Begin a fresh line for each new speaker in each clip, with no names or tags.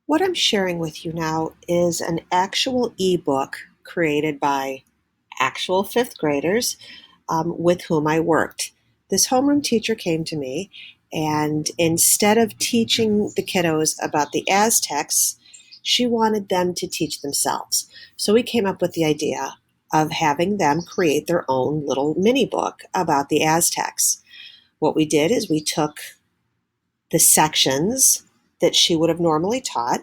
What I'm sharing with you now is an actual ebook created by actual fifth graders with whom I worked. This homeroom teacher came to me, and instead of teaching the kiddos about the Aztecs, she wanted them to teach themselves. So we came up with the idea of having them create their own little mini book about the Aztecs. What we did is we took the sections that she would have normally taught,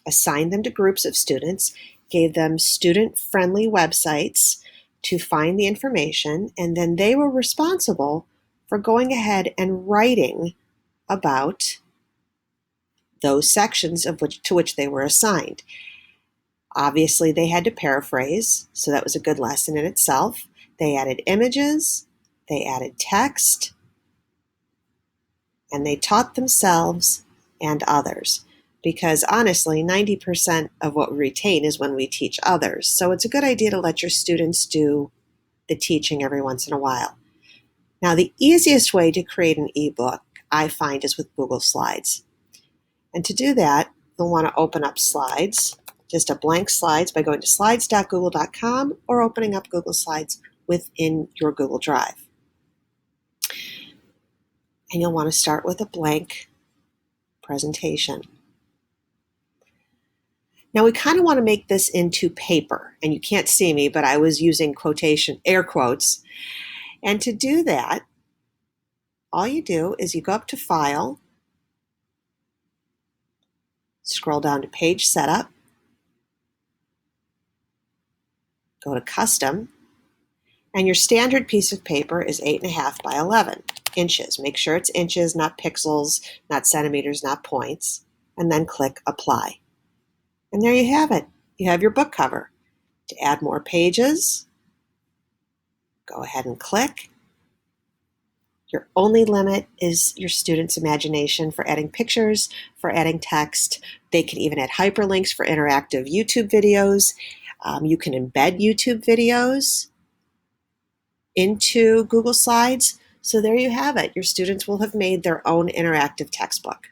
assigned them to groups of students, gave them student-friendly websites to find the information, and then they were responsible for going ahead and writing about those sections to which they were assigned. Obviously, they had to paraphrase, so that was a good lesson in itself. They added images, they added text, and they taught themselves and others. Because honestly, 90% of what we retain is when we teach others. So it's a good idea to let your students do the teaching every once in a while. Now, the easiest way to create an ebook, I find, is with Google Slides. And to do that, you'll want to open up Slides, just a blank Slides, by going to slides.google.com or opening up Google Slides within your Google Drive. And you'll want to start with a blank presentation. Now we kind of want to make this into paper, and you can't see me, but I was using air quotes. And to do that, all you do is you go up to File, scroll down to Page Setup, go to Custom, and your standard piece of paper is 8.5 by 11 inches. Make sure it's inches, not pixels, not centimeters, not points, and then click Apply. And there you have it. You have your book cover. To add more pages, go ahead and click. Your only limit is your students' imagination for adding pictures, for adding text. They can even add hyperlinks for interactive YouTube videos. You can embed YouTube videos into Google Slides. So there you have it. Your students will have made their own interactive textbook.